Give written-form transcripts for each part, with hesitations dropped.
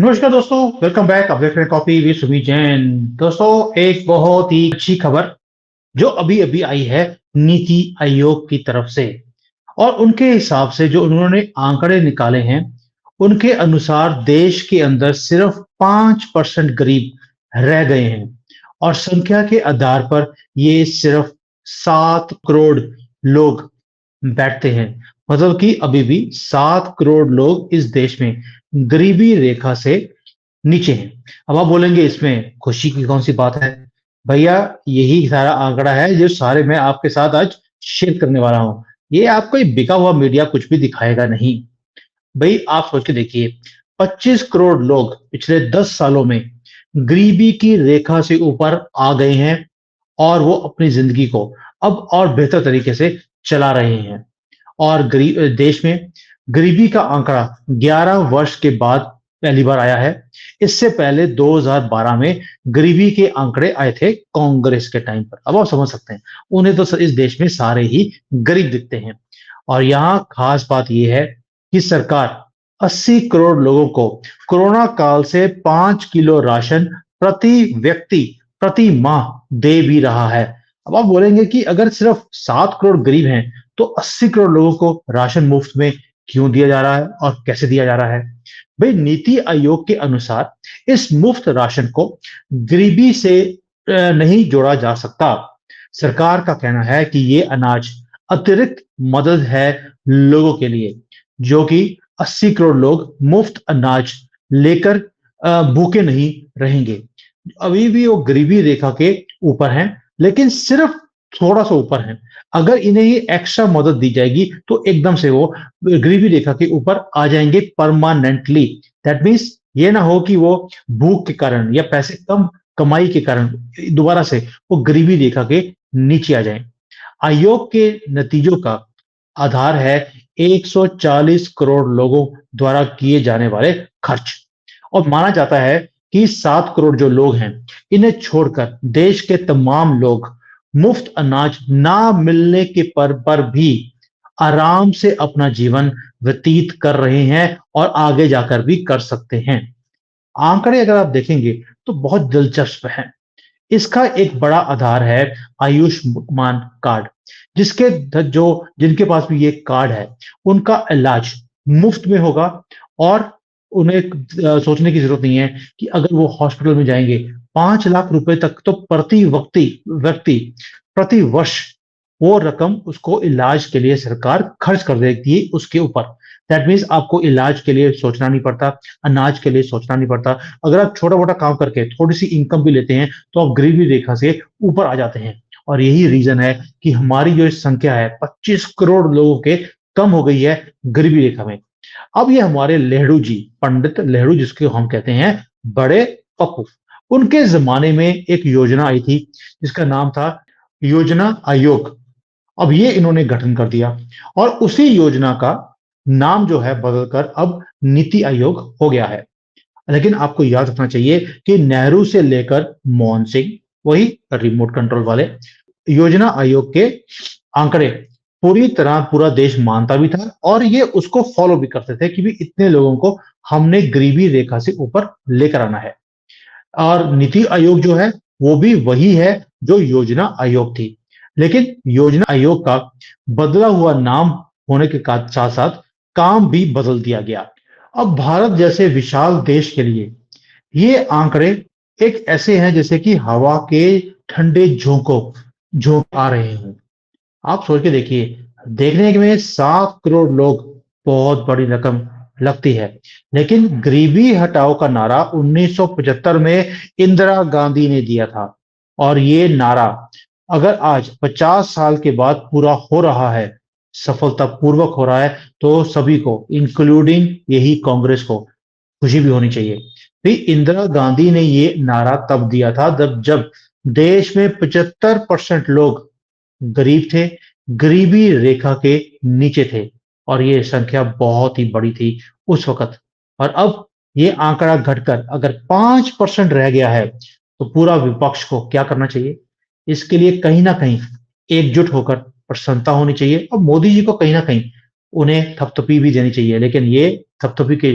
नमस्कार दोस्तों, welcome back. आप देख रहे हैं कॉपी विद सुमी जैन। दोस्तों, एक बहुत ही अच्छी खबर जो अभी अभी आई है नीति आयोग की तरफ से। और उनके हिसाब से जो उन्होंने आंकड़े निकाले हैं, उनके अनुसार देश के अंदर सिर्फ 5% गरीब रह गए हैं। और संख्या के आधार पर ये सिर्फ 7 करोड़ लोग बैठते हैं। मतलब कि अभी भी 7 करोड़ लोग इस देश में गरीबी रेखा से नीचे हैं। अब आप बोलेंगे इसमें खुशी की कौन सी बात है? भैया, यही सारा आंकड़ा है जो सारे मैं आपके साथ आज शेयर करने वाला हूं। ये आपको एक बिका हुआ मीडिया कुछ भी दिखाएगा नहीं। भाई, आप सोच के देखिए, 25 करोड़ लोग पिछले 10 सालों में गरीबी की रेखा से ऊपर आ गए हैं। और वो अपनी जिंदगी को अब और बेहतर तरीके से चला रहे हैं। और गरीब देश में गरीबी का आंकड़ा 11 वर्ष के बाद पहली बार आया है। इससे पहले 2012 में गरीबी के आंकड़े आए थे कांग्रेस के टाइम पर। अब आप समझ सकते हैं, उन्हें तो इस देश में सारे ही गरीब दिखते हैं। और यहाँ खास बात यह है कि सरकार 80 करोड़ लोगों को कोरोना काल से 5 किलो राशन प्रति व्यक्ति प्रति माह दे भी रहा है। अब आप बोलेंगे कि अगर सिर्फ 7 करोड़ गरीब हैं तो 80 करोड़ लोगों को राशन मुफ्त में क्यों दिया जा रहा है और कैसे दिया जा रहा है? भाई, नीति आयोग के अनुसार इस मुफ्त राशन को गरीबी से नहीं जोड़ा जा सकता। सरकार का कहना है कि ये अनाज अतिरिक्त मदद है लोगों के लिए, जो कि 80 करोड़ लोग मुफ्त अनाज लेकर भूखे नहीं रहेंगे। अभी भी वो गरीबी रेखा के ऊपर हैं, लेकिन सिर्फ थोड़ा सा ऊपर हैं। अगर इन्हें ही एक्स्ट्रा मदद दी जाएगी तो एकदम से वो गरीबी रेखा के ऊपर आ जाएंगे परमानेंटली। दैट मीन्स ये ना हो कि वो भूख के कारण या पैसे कम कमाई के कारण दोबारा से वो गरीबी रेखा के नीचे आ जाएं। आयोग के नतीजों का आधार है 140 करोड़ लोगों द्वारा किए जाने वाले खर्च। और माना जाता है कि 7 करोड़ जो लोग हैं, इन्हें छोड़कर देश के तमाम लोग मुफ्त अनाज ना मिलने के पर भी आराम से अपना जीवन व्यतीत कर रहे हैं और आगे जाकर भी कर सकते हैं। आंकड़े अगर आप देखेंगे तो बहुत दिलचस्प है। इसका एक बड़ा आधार है आयुष्मान कार्ड, जिसके जो जिनके पास भी ये कार्ड है, उनका इलाज मुफ्त में होगा। और उन्हें सोचने की जरूरत नहीं है कि अगर वो हॉस्पिटल में जाएंगे, 5 लाख रुपए तक तो प्रति व्यक्ति व्यक्ति प्रति वर्ष वो रकम उसको इलाज के लिए सरकार खर्च कर देती है उसके ऊपर। दैट मीन्स आपको इलाज के लिए सोचना नहीं पड़ता, अनाज के लिए सोचना नहीं पड़ता। अगर आप छोटा मोटा काम करके थोड़ी सी इनकम भी लेते हैं तो आप गरीबी रेखा से ऊपर आ जाते हैं। और यही रीजन है कि हमारी जो संख्या है 25 करोड़ लोगों के कम हो गई है गरीबी रेखा में। अब ये हमारे नेहरू जी, पंडित नेहरू जिसको हम कहते हैं बड़े पप्पू, उनके जमाने में एक योजना आई थी जिसका नाम था योजना आयोग। अब ये इन्होंने गठन कर दिया और उसी योजना का नाम जो है बदलकर अब नीति आयोग हो गया है। लेकिन आपको याद रखना चाहिए कि नेहरू से लेकर मनमोहन सिंह, वही रिमोट कंट्रोल वाले, योजना आयोग के आंकड़े पूरी तरह पूरा देश मानता भी था और ये उसको फॉलो भी करते थे कि भी इतने लोगों को हमने गरीबी रेखा से ऊपर लेकर आना है। और नीति आयोग जो है वो भी वही है जो योजना आयोग थी। लेकिन योजना आयोग का बदला हुआ नाम होने के साथ साथ काम भी बदल दिया गया। अब भारत जैसे विशाल देश के लिए ये आंकड़े एक ऐसे हैं जैसे कि हवा के ठंडे झोंक आ रहे हैं। आप सोच के देखिए, देखने में 7 करोड़ लोग बहुत बड़ी रकम लगती है। लेकिन गरीबी हटाओ का नारा 1975 में इंदिरा गांधी ने दिया था। और ये नारा अगर आज 50 साल के बाद पूरा हो रहा है, सफलतापूर्वक हो रहा है, तो सभी को इंक्लूडिंग यही कांग्रेस को खुशी भी होनी चाहिए। भी इंदिरा गांधी ने ये नारा तब दिया था जब देश में 75% लोग गरीब थे, गरीबी रेखा के नीचे थे। और ये संख्या बहुत ही बड़ी थी उस वक्त। और अब ये आंकड़ा घटकर अगर 5% रह गया है तो पूरा विपक्ष को क्या करना चाहिए? इसके लिए कहीं ना कहीं एकजुट होकर प्रसन्नता होनी चाहिए और मोदी जी को कहीं ना कहीं उन्हें थपथपी भी देनी चाहिए। लेकिन ये थपथपी के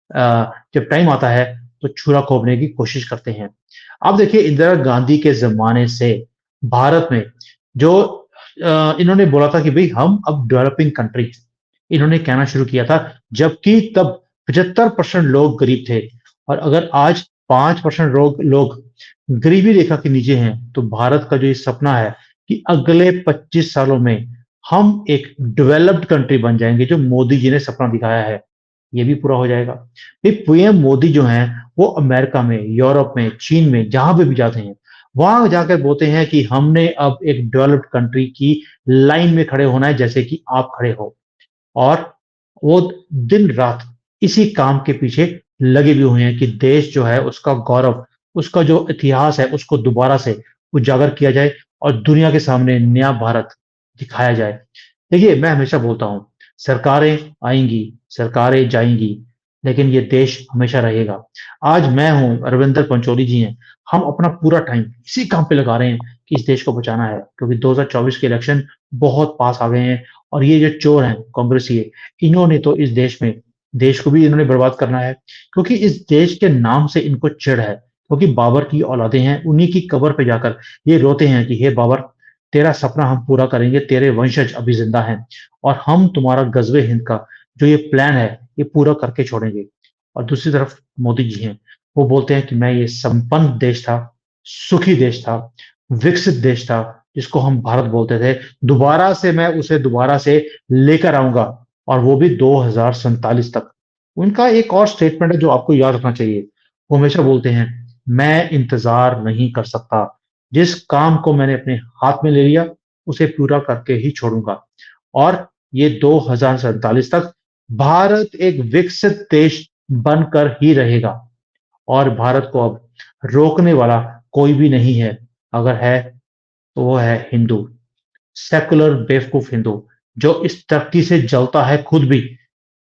जब टाइम आता है तो छुरा खोपने की कोशिश करते हैं। अब देखिए इंदिरा गांधी के ज़माने से भारत में जो इन्होंने बोला था कि भई हम अब डेवलपिंग कंट्री हैं। इन्होंने कहना शुरू किया था जबकि तब 75% लोग गरीब थे और अगर आज 5% लोग गरीबी रेखा के नीचे हैं, तो भारत का जो ये सपना है कि अगले 25 सालों में हम एक डेवलप्ड कंट्री बन जाएँगे, जो मोदी जी ने सपना दिखाया है, ये भी पूरा हो जाएगा। ये पीएम मोदी जो हैं, वो अमेरिका में, यूरोप में, चीन में, जहाँ पे भी जाते हैं, वहाँ जाकर बोलते हैं कि हमने अब एक डेवलप्ड कंट्री की लाइन में खड़े होना है, जैसे कि आप खड़े हो। और वो दिन-रात इसी काम के पीछे लगे भी हुए हैं कि देश जो है उसका गौरव, उसका जो इतिहास है उसको दोबारा से उजागर किया जाए और दुनिया के सामने नया भारत दिखाया जाए। देखिए, मैं हमेशा बोलता हूँ, सरकारें आएँगी, सरकारें जाएँगी, लेकिन ये देश हमेशा रहेगा। आज मैं हूँ, अरविंदर पंचोली जी हैं, हम अपना पूरा टाइम इसी काम पे लगा रहे हैं कि इस देश को बचाना है, क्योंकि 2024 के इलेक्शन बहुत पास आ गए हैं और ये जो चोर हैं, कांग्रेसी, इन्होंने तो इस देश में देश को भी इन्होंने बर्बाद करना है, क्योंकि इस देश के नाम से इनको चिढ़ है, क्योंकि बाबर की औलादें हैं, उन्हीं की कब्र पे जाकर ये रोते हैं कि हे बाबर, तेरा सपना हम पूरा करेंगे, तेरे वंशज अभी ज़िंदा हैं और हम तुम्हारा गज़वे हिंद का जो ये प्लान है, ये पूरा करके छोड़ेंगे। और दूसरी तरफ मोदी जी हैं, वो बोलते हैं कि मैं ये संपन्न देश था, सुखी देश था, विकसित देश था, जिसको हम भारत बोलते थे, दोबारा से मैं उसे दोबारा से लेकर आऊँगा और वो भी 2047 तक। उनका एक और स्टेटमेंट है जो आपको याद रखना चाहिए। वो हमेशा बोलते हैं, "मैं इंतज़ार नहीं कर सकता। जिस काम को मैंने अपने हाथ में ले लिया, उसे पूरा करके ही छोड़ूँगा।" और ये 2047 तक भारत एक विकसित देश बनकर ही रहेगा और भारत को अब रोकने वाला कोई भी नहीं है। अगर है, तो वो है हिंदू। सेकुलर बेवकूफ हिंदू, जो इस तरक्की से जलता है खुद भी।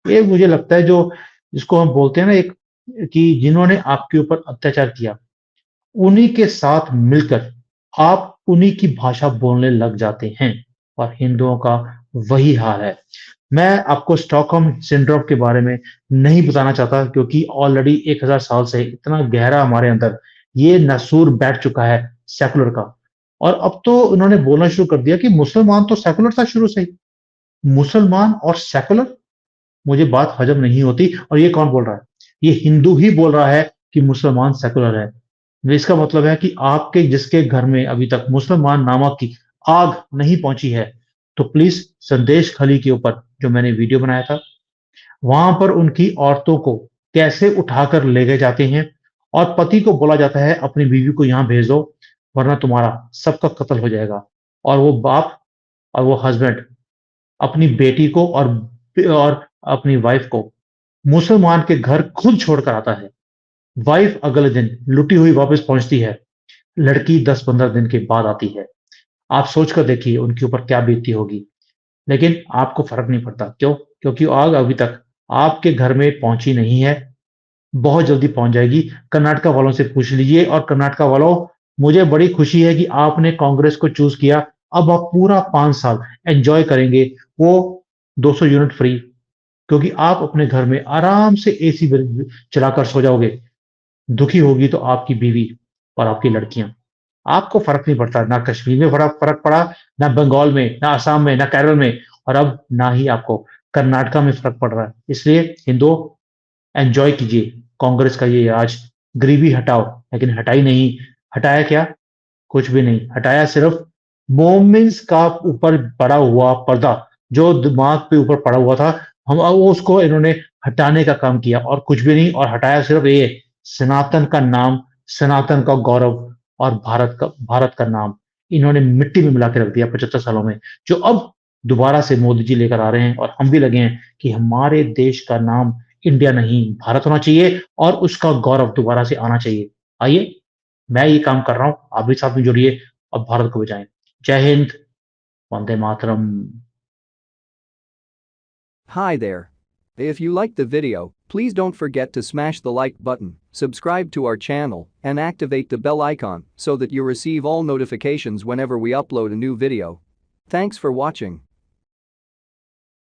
ये मुझे लगता है जो जिसको हम बोलते हैं ना एक कि जिन्होंने आपके ऊपर अत्याचार किया, उन्हीं के साथ मिलकर आप उन्हीं की भाषा बोलने लग जाते हैं और हिंदुओं का वही हाल है। मैं आपको स्टॉकहोम सिंड्रोम के बारे में नहीं बताना चाहता क्योंकि ऑलरेडी 1000 साल से इतना गहरा हमारे अंदर ये नसूर बैठ चुका है सेकुलर का। और अब तो उन्होंने बोलना शुरू कर दिया कि मुसलमान तो सेकुलर था शुरू से ही। मुसलमान और सेकुलर, मुझे बात हजम नहीं होती और ये कौन बोल रहा है? ये हिंदू ही बोल रहा है कि मुसलमान सेकुलर है। इसका मतलब है कि आपके जिसके घर में अभी तक मुसलमान नामक की आग नहीं पहुँची है, तो प्लीज़ संदेश खली के ऊपर जो मैंने वीडियो बनाया था, वहाँ पर उनकी औरतों को कैसे उठाकर ले गए जाते हैं और पति को बोला जाता है अपनी बीवी को यहाँ भेज दो, वरना तुम्हारा सबका कत्ल हो जाएगा। और वो बाप और वो हस्बैंड अपनी बेटी को और अपनी वाइफ को मुसलमान के घर खुद छोड़कर आता है। वाइफ अगले दिन लुटी हुई वापस पहुँचती है। लड़की 10-15 दिन के बाद आती है। आप सोच कर देखिए उनके ऊपर क्या बीतती होगी। लेकिन आपको फ़र्क नहीं पड़ता। क्यों? क्योंकि आग अभी तक आपके घर में पहुँची नहीं है। बहुत जल्दी पहुँच जाएगी। कर्नाटका वालों से पूछ लीजिए और कर्नाटका वालों, मुझे बड़ी खुशी है कि आपने कांग्रेस को चूज़ किया। अब आप पूरा 5 साल एन्जॉय करेंगे, वो 200 यूनिट फ्री, क्योंकि आप अपने घर में आराम से एसी चलाकर सो जाओगे। दुखी होगी तो आपकी बीवी और आपकी लड़कियाँ। आपको फ़र्क नहीं पड़ता, ना कश्मीर में फ़र्क फ़र्क पड़ा, ना बंगाल में, ना असम में, ना केरल में और अब ना ही आपको कर्नाटका में फ़र्क पड़ रहा है। इसलिए हिंदुओं, एन्जॉय कीजिए कांग्रेस का ये राज, गरीबी हटाओ, लेकिन हटाई नहीं। हटाया क्या? कुछ भी नहीं, हटाया सिर्फ़ मोमेंट्स का ऊपर पड़ा हुआ पर्दा, जो दिमाग के ऊपर पड़ा हुआ था, हम वो उसको इन्होंने हटाने का काम किया और कुछ भी नहीं और हटाया सिर्फ़ ये सनातन का नाम, सनातन का गौरव और भारत का नाम इन्होंने मिट्टी में मिला के रख दिया 75 सालों में, जो अब दोबारा से मोदी जी लेकर आ रहे हैं और हम भी लगे हैं कि हमारे देश का नाम इंडिया नहीं, भारत होना चाहिए और उसका गौरव दोबारा से आना चाहिए। आइए, मैं ये काम कर रहा हूँ, आप भी साथ में जुड़िए और भारत को बचाएँ। जय Hind, Vande Mataram. Hi there. If you liked the video, please don't forget to smash the like button, subscribe to our channel, and activate the bell icon so that you receive all notifications whenever we upload a new video. Thanks for watching.